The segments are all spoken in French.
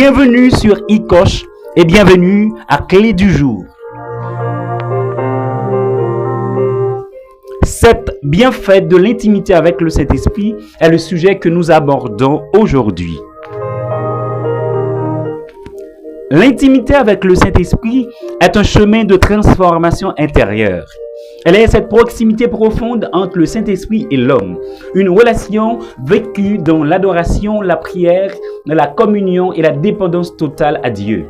Bienvenue sur iCoach et bienvenue à Clé du jour. 7 bienfaits de l'intimité avec le Saint-Esprit est le sujet que nous abordons aujourd'hui. L'intimité avec le Saint-Esprit est un chemin de transformation intérieure. Elle est cette proximité profonde entre le Saint-Esprit et l'homme, une relation vécue dans l'adoration, la prière, la communion et la dépendance totale à Dieu.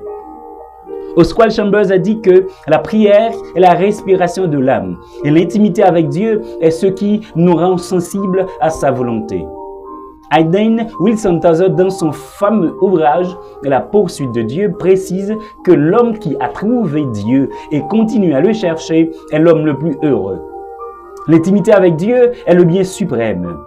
Oswald Chambers a dit que la prière est la respiration de l'âme et l'intimité avec Dieu est ce qui nous rend sensibles à sa volonté. Hayden Wilson-Tazer, dans son fameux ouvrage « La poursuite de Dieu », précise que l'homme qui a trouvé Dieu et continue à le chercher est l'homme le plus heureux. L'intimité avec Dieu est le bien suprême.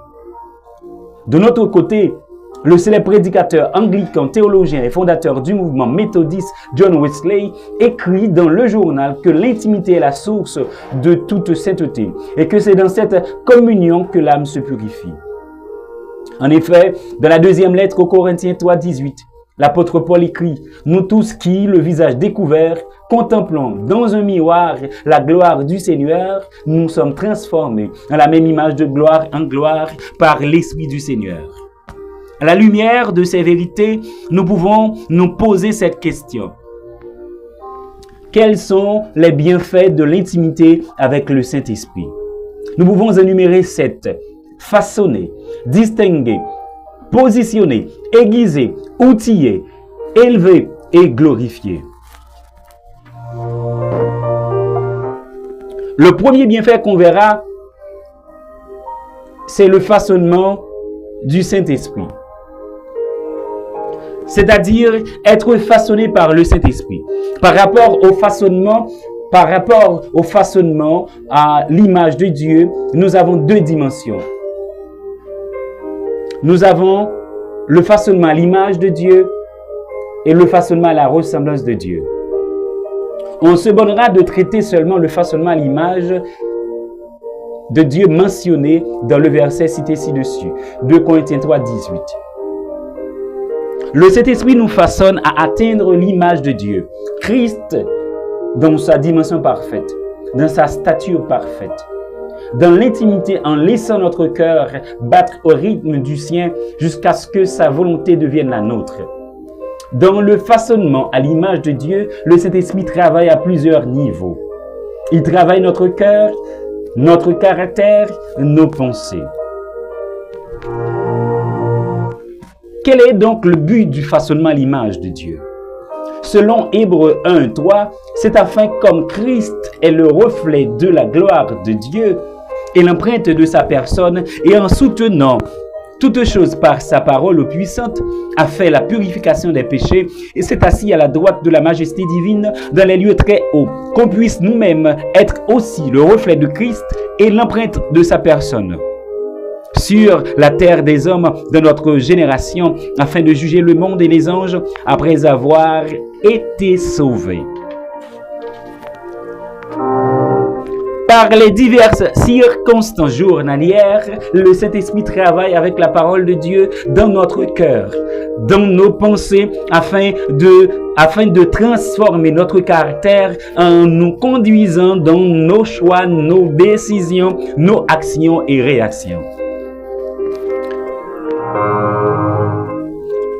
De notre côté, le célèbre prédicateur anglican, théologien et fondateur du mouvement méthodiste John Wesley écrit dans le journal que l'intimité est la source de toute sainteté et que c'est dans cette communion que l'âme se purifie. En effet, dans la deuxième lettre aux Corinthiens 3:18, l'apôtre Paul écrit « Nous tous qui, le visage découvert, contemplons dans un miroir la gloire du Seigneur, nous sommes transformés dans la même image de gloire en gloire par l'Esprit du Seigneur. » À la lumière de ces vérités, nous pouvons nous poser cette question. Quels sont les bienfaits de l'intimité avec le Saint-Esprit? Nous pouvons énumérer 7. Façonner, distinguer, positionner, aiguiser, outiller, élever et glorifier. Le premier bienfait qu'on verra, c'est le façonnement du Saint-Esprit. C'est-à-dire être façonné par le Saint-Esprit. Par rapport au façonnement à l'image de Dieu, nous avons 2 dimensions. Nous avons le façonnement à l'image de Dieu et le façonnement à la ressemblance de Dieu. On se bornera de traiter seulement le façonnement à l'image de Dieu mentionné dans le verset cité ci-dessus, 2 Corinthiens 3:18. Le Saint-Esprit nous façonne à atteindre l'image de Dieu, Christ dans sa dimension parfaite, dans sa stature parfaite. Dans l'intimité, en laissant notre cœur battre au rythme du sien jusqu'à ce que sa volonté devienne la nôtre. Dans le façonnement à l'image de Dieu, le Saint-Esprit travaille à plusieurs niveaux. Il travaille notre cœur, notre caractère, nos pensées. Quel est donc le but du façonnement à l'image de Dieu? Selon Hébreux 1:3, c'est afin comme Christ est le reflet de la gloire de Dieu et l'empreinte de sa personne, et en soutenant toutes choses par sa parole puissante, a fait la purification des péchés et s'est assis à la droite de la majesté divine dans les lieux très hauts, qu'on puisse nous-mêmes être aussi le reflet de Christ et l'empreinte de sa personne sur la terre des hommes de notre génération, afin de juger le monde et les anges après avoir été sauvés. Par les diverses circonstances journalières, le Saint-Esprit travaille avec la parole de Dieu dans notre cœur, dans nos pensées, afin de transformer notre caractère en nous conduisant dans nos choix, nos décisions, nos actions et réactions.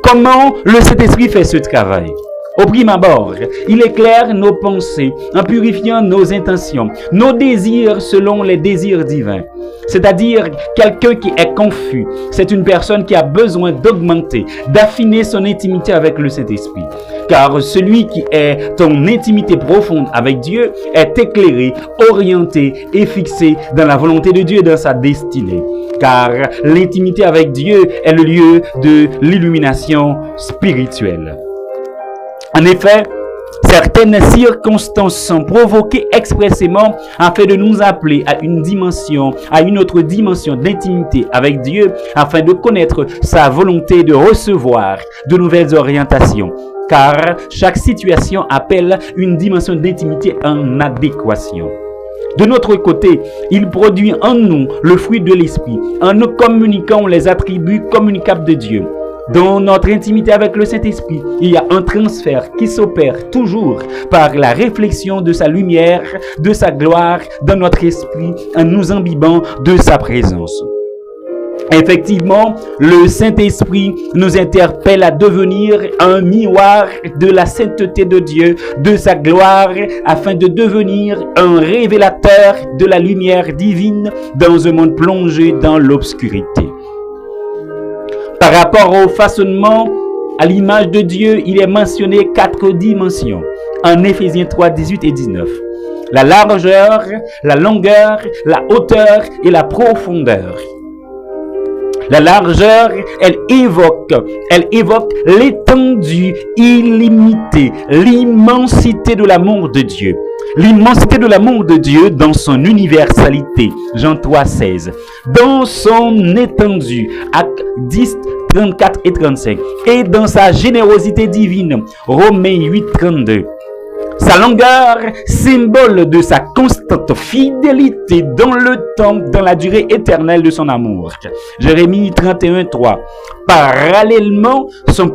Comment le Saint-Esprit fait ce travail? Au prime abord, il éclaire nos pensées en purifiant nos intentions, nos désirs selon les désirs divins. C'est-à-dire quelqu'un qui est confus. C'est une personne qui a besoin d'augmenter, d'affiner son intimité avec le Saint-Esprit. Car celui qui est en intimité profonde avec Dieu est éclairé, orienté et fixé dans la volonté de Dieu et dans sa destinée. Car l'intimité avec Dieu est le lieu de l'illumination spirituelle. En effet, certaines circonstances sont provoquées expressément afin de nous appeler à une autre dimension d'intimité avec Dieu, afin de connaître sa volonté de recevoir de nouvelles orientations. Car chaque situation appelle une dimension d'intimité en adéquation. De notre côté, il produit en nous le fruit de l'esprit, en nous communiquant les attributs communicables de Dieu. Dans notre intimité avec le Saint-Esprit, il y a un transfert qui s'opère toujours par la réflexion de sa lumière, de sa gloire dans notre esprit en nous imbibant de sa présence. Effectivement, le Saint-Esprit nous interpelle à devenir un miroir de la sainteté de Dieu, de sa gloire, afin de devenir un révélateur de la lumière divine dans un monde plongé dans l'obscurité. Par rapport au façonnement à l'image de Dieu, il est mentionné 4 dimensions en Éphésiens 3, 18 et 19. La largeur, la longueur, la hauteur et la profondeur. La largeur, elle évoque l'étendue illimitée, l'immensité de l'amour de Dieu. L'immensité de l'amour de Dieu dans son universalité, Jean 3, 16. Dans son étendue, Actes 10, 34 et 35. Et dans sa générosité divine, Romains 8, 32. Sa longueur, symbole de sa constante fidélité dans le temps, dans la durée éternelle de son amour. Jérémie 31, 3. Parallèlement, sa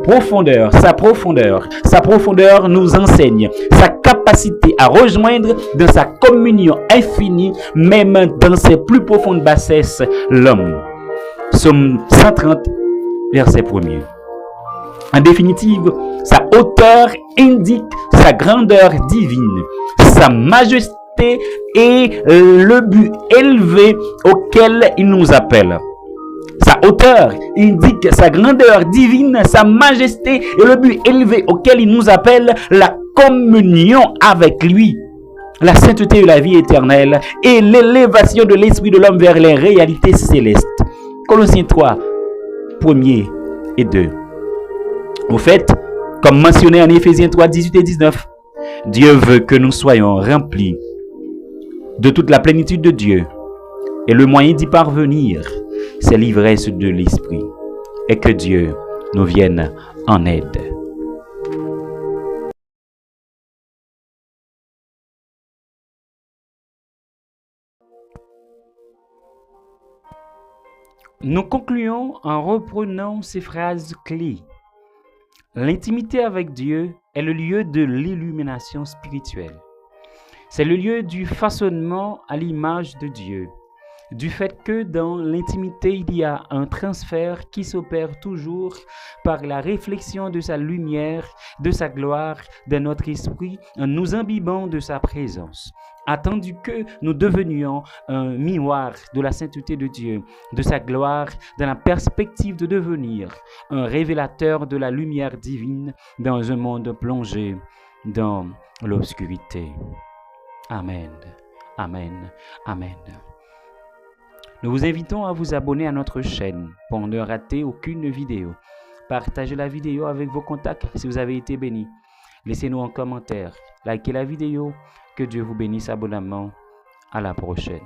profondeur nous enseigne sa capacité à rejoindre dans sa communion infinie, même dans ses plus profondes bassesses, l'homme. Psaume 130, verset 1er. En définitive, sa hauteur indique sa grandeur divine, sa majesté et le but élevé auquel il nous appelle. Sa hauteur indique sa grandeur divine, sa majesté et le but élevé auquel il nous appelle, la communion avec lui, la sainteté de la vie éternelle et l'élévation de l'esprit de l'homme vers les réalités célestes. Colossiens 3, 1er et 2. Au fait, comme mentionné en Éphésiens 3, 18 et 19, Dieu veut que nous soyons remplis de toute la plénitude de Dieu. Et le moyen d'y parvenir, c'est l'ivresse de l'Esprit. Et que Dieu nous vienne en aide. Nous concluons en reprenant ces phrases clés. L'intimité avec Dieu est le lieu de l'illumination spirituelle. C'est le lieu du façonnement à l'image de Dieu. Du fait que dans l'intimité, il y a un transfert qui s'opère toujours par la réflexion de sa lumière, de sa gloire, de notre esprit, en nous imbibant de sa présence. Attendu que nous devenions un miroir de la sainteté de Dieu, de sa gloire, dans la perspective de devenir un révélateur de la lumière divine dans un monde plongé dans l'obscurité. Amen, amen, amen. Nous vous invitons à vous abonner à notre chaîne pour ne rater aucune vidéo. Partagez la vidéo avec vos contacts si vous avez été béni. Laissez-nous un commentaire, likez la vidéo. Que Dieu vous bénisse abondamment. À la prochaine.